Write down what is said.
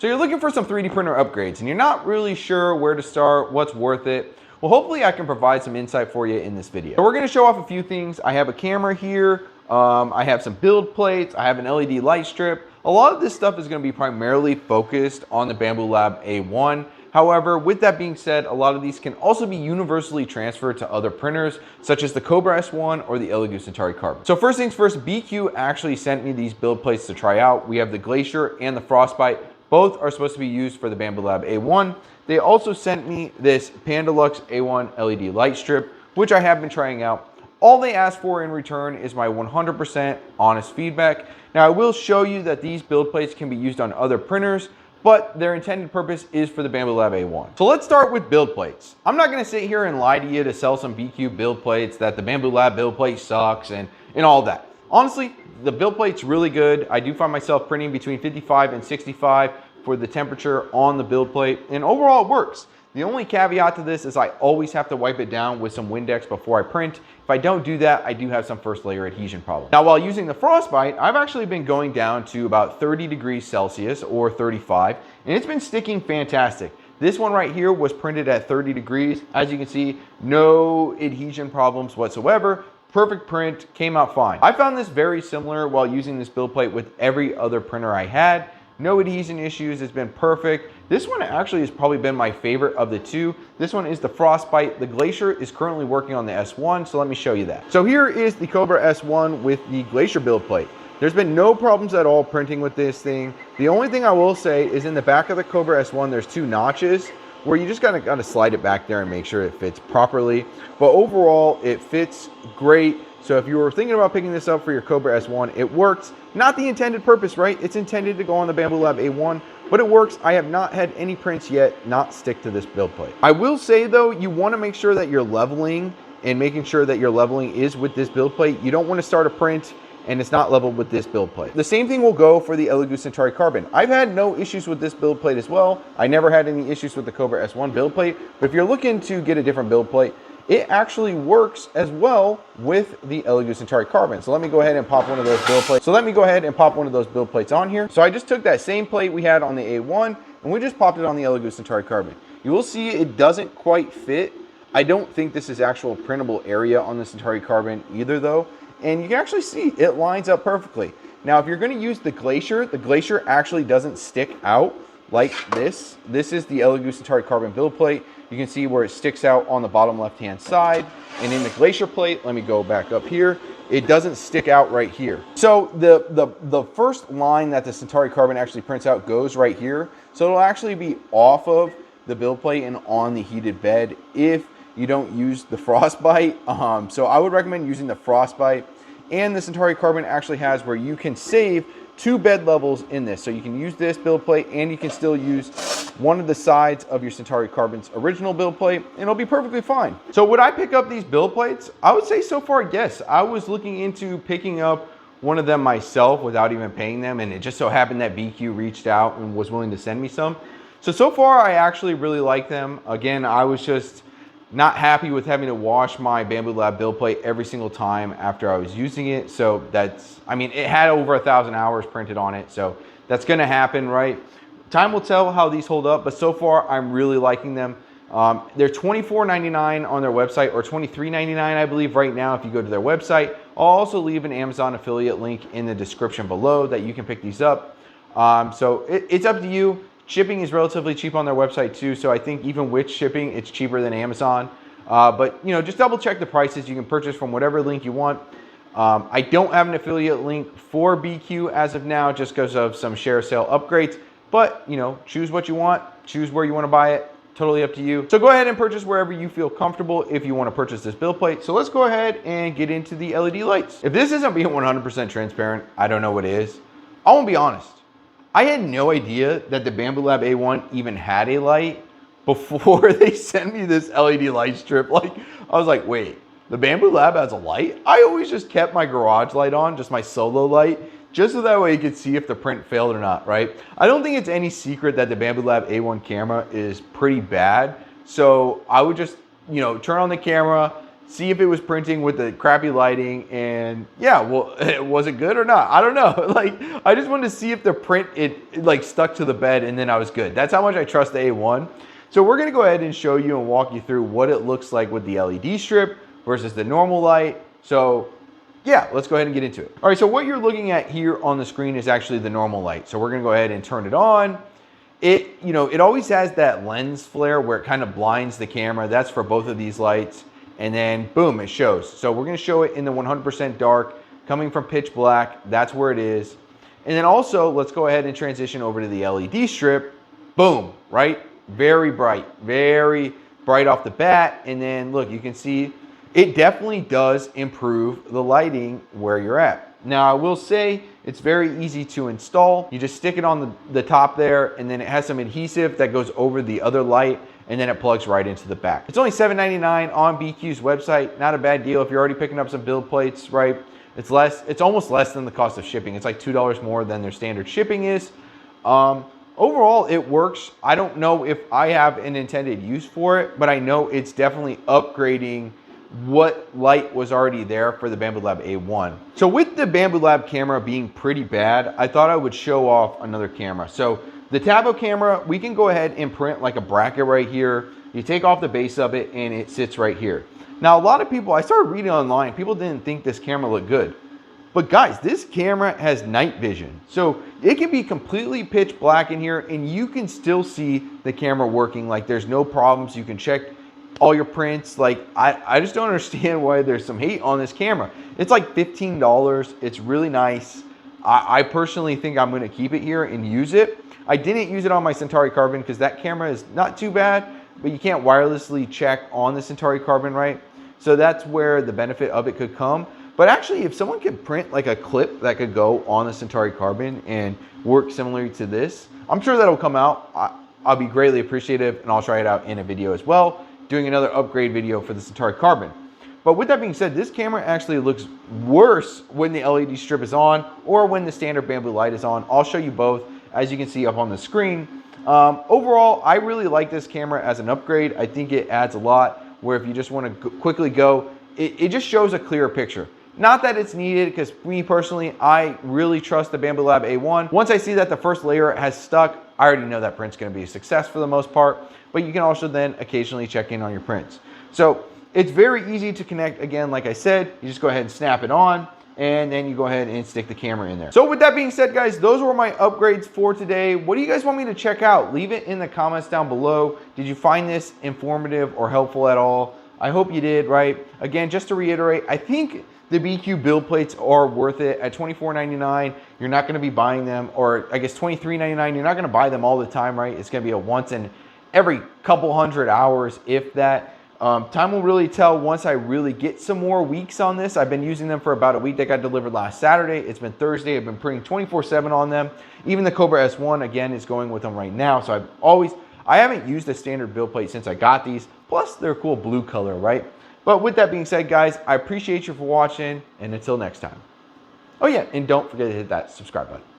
So you're looking for some 3D printer upgrades and you're not really sure where to start, what's worth it. Well, hopefully I can provide some insight for you in this video. So we're gonna show off a few things. I have a camera here, I have some build plates, I have an LED light strip. A lot of this stuff is gonna be primarily focused on the Bambu Lab A1. However, with that being said, a lot of these can also be universally transferred to other printers, such as the Kobra S1 or the Centauri Carbon. So first things first, BIQU actually sent me these build plates to try out. We have the Glacier and the Frostbite. Both are supposed to be used for the Bambu Lab A1. They also sent me this Pandalux A1 LED light strip, which I have been trying out. All they asked for in return is my 100% honest feedback. Now, I will show you that these build plates can be used on other printers, but their intended purpose is for the Bambu Lab A1. So let's start with build plates. I'm not gonna sit here and lie to you to sell some BIQU build plates that the Bambu Lab build plate sucks and all that. Honestly, the build plate's really good. I do find myself printing between 55 and 65 for the temperature on the build plate, and overall it works. The only caveat to this is I always have to wipe it down with some Windex before I print. If I don't do that, I do have some first layer adhesion problems. Now, while using the Frostbite, I've actually been going down to about 30 degrees Celsius or 35, and it's been sticking fantastic. This one right here was printed at 30 degrees. As you can see, no adhesion problems whatsoever. Perfect print, came out fine. I found this very similar while using this build plate with every other printer I had. No adhesion issues, it's been perfect. This one actually has probably been my favorite of the two. This one is the Frostbite. The Glacier is currently working on the S1, so let me show you that. So here is the Kobra S1 with the Glacier build plate. There's been no problems at all printing with this thing. The only thing I will say is in the back of the Kobra S1, there's two notches where you just gotta slide it back there and make sure it fits properly. But overall, it fits great. So if you were thinking about picking this up for your Kobra S1, it works. Not the intended purpose, right? It's intended to go on the Bambu Lab A1, but it works. I have not had any prints yet not stick to this build plate. I will say though, you wanna make sure that you're leveling and making sure that your leveling is with this build plate. You don't wanna start a print and it's not leveled with this build plate. The same thing will go for the Centauri Carbon. I've had no issues with this build plate as well. I never had any issues with the Kobra S1 build plate, but if you're looking to get a different build plate, it actually works as well with the Centauri Carbon. So let me go ahead and pop one of those build plates. On here. So I just took that same plate we had on the A1 and we just popped it on the Centauri Carbon. You will see it doesn't quite fit. I don't think this is actual printable area on the Centauri Carbon either though. And you can actually see it lines up perfectly. Now, if you're gonna use the Glacier actually doesn't stick out like this. This is the Centauri Carbon build plate. You can see where it sticks out on the bottom left-hand side. And in the Glacier plate, let me go back up here, it doesn't stick out right here. So the first line that the Centauri Carbon actually prints out goes right here. So it'll actually be off of the build plate and on the heated bed if you don't use the Frostbite. So I would recommend using the Frostbite. And the Centauri Carbon actually has where you can save 2 bed levels in this. So you can use this build plate and you can still use one of the sides of your Centauri Carbon's original build plate and it'll be perfectly fine. So would I pick up these build plates? I would say so far, yes. I was looking into picking up one of them myself without even paying them, and it just so happened that BIQU reached out and was willing to send me some. So far I actually really like them. Again, I was just not happy with having to wash my Bambu Lab build plate every single time after I was using it. So I mean, it had over 1,000 hours printed on it. So that's gonna happen, right? Time will tell how these hold up, but so far I'm really liking them. They're $24.99 on their website or $23.99, I believe right now if you go to their website. I'll also leave an Amazon affiliate link in the description below that you can pick these up. So it's up to you. Shipping is relatively cheap on their website too, so I think even with shipping, it's cheaper than Amazon. But you know, just double check the prices. You can purchase from whatever link you want. I don't have an affiliate link for BIQU as of now, just because of some share sale upgrades. But you know, choose what you want, choose where you want to buy it. Totally up to you. So go ahead and purchase wherever you feel comfortable if you want to purchase this build plate. So let's go ahead and get into the LED lights. If this isn't being 100% transparent, I don't know what is. I won't be honest. I had no idea that the Bambu Lab A1 even had a light before they sent me this LED light strip. Like, I was like, wait, the Bambu Lab has a light? I always just kept my garage light on, just my solo light, just so that way you could see if the print failed or not, right? I don't think it's any secret that the Bambu Lab A1 camera is pretty bad. So I would just, you know, turn on the camera, see if it was printing with the crappy lighting, and yeah, well, was it good or not? I don't know. Like, I just wanted to see if the print, it like stuck to the bed, and then I was good. That's how much I trust the A1. So we're gonna go ahead and show you and walk you through what it looks like with the LED strip versus the normal light. So yeah, let's go ahead and get into it. All right, so what you're looking at here on the screen is actually the normal light. So we're gonna go ahead and turn it on. It always has that lens flare where it kind of blinds the camera. That's for both of these lights. And then boom, it shows. So we're gonna show it in the 100% dark, coming from pitch black. That's where it is. And then also, let's go ahead and transition over to the LED strip. Boom, right? Very bright off the bat. And then look, you can see it definitely does improve the lighting where you're at. Now I will say it's very easy to install. You just stick it on the top there, and then it has some adhesive that goes over the other light, and then it plugs right into the back. It's only $7.99 on BIQU's website. Not a bad deal if you're already picking up some build plates, right? It's almost less than the cost of shipping. It's like $2 more than their standard shipping is. Overall, it works. I don't know if I have an intended use for it, but I know it's definitely upgrading what light was already there for the Bambu Lab A1. So with the Bambu Lab camera being pretty bad, I thought I would show off another camera. So the Tapo camera, we can go ahead and print like a bracket right here. You take off the base of it and it sits right here. Now, a lot of people, I started reading online, people didn't think this camera looked good. But guys, this camera has night vision. So it can be completely pitch black in here and you can still see the camera working. Like, there's no problems. You can check all your prints. Like, I just don't understand why there's some hate on this camera. It's like $15. It's really nice. I personally think I'm gonna keep it here and use it. I didn't use it on my Centauri Carbon because that camera is not too bad, but you can't wirelessly check on the Centauri Carbon, right? So that's where the benefit of it could come. But actually, if someone could print like a clip that could go on the Centauri Carbon and work similarly to this, I'm sure that'll come out. I'll be greatly appreciative, and I'll try it out in a video as well, doing another upgrade video for the Centauri Carbon. But with that being said, this camera actually looks worse when the LED strip is on or when the standard Bambu light is on. I'll show you both, as you can see up on the screen. Overall, I really like this camera as an upgrade. I think it adds a lot, where if you just want to quickly go, it just shows a clearer picture. Not that it's needed, because me personally, I really trust the Bambu Lab A1. Once I see that the first layer has stuck, I already know that print's going to be a success for the most part, but you can also then occasionally check in on your prints. So it's very easy to connect. Again, like I said, you just go ahead and snap it on, and then you go ahead and stick the camera in there. So with that being said, guys, those were my upgrades for today. What do you guys want me to check out? Leave it in the comments down below. Did you find this informative or helpful at all? I hope you did, right? Again, just to reiterate, I think the BIQU build plates are worth it. At $24.99, you're not gonna be buying them, or I guess $23.99, you're not gonna buy them all the time, right? It's gonna be a once in every couple hundred hours, if that. Time will really tell once I really get some more weeks on this. I've been using them for about a week. They got delivered last Saturday. It's been Thursday. I've been printing 24/7 on them. Even the Kobra S1, again, is going with them right now. So I haven't used a standard build plate since I got these. Plus, they're a cool blue color, right? But with that being said, guys, I appreciate you for watching, and until next time. Oh yeah, and don't forget to hit that subscribe button.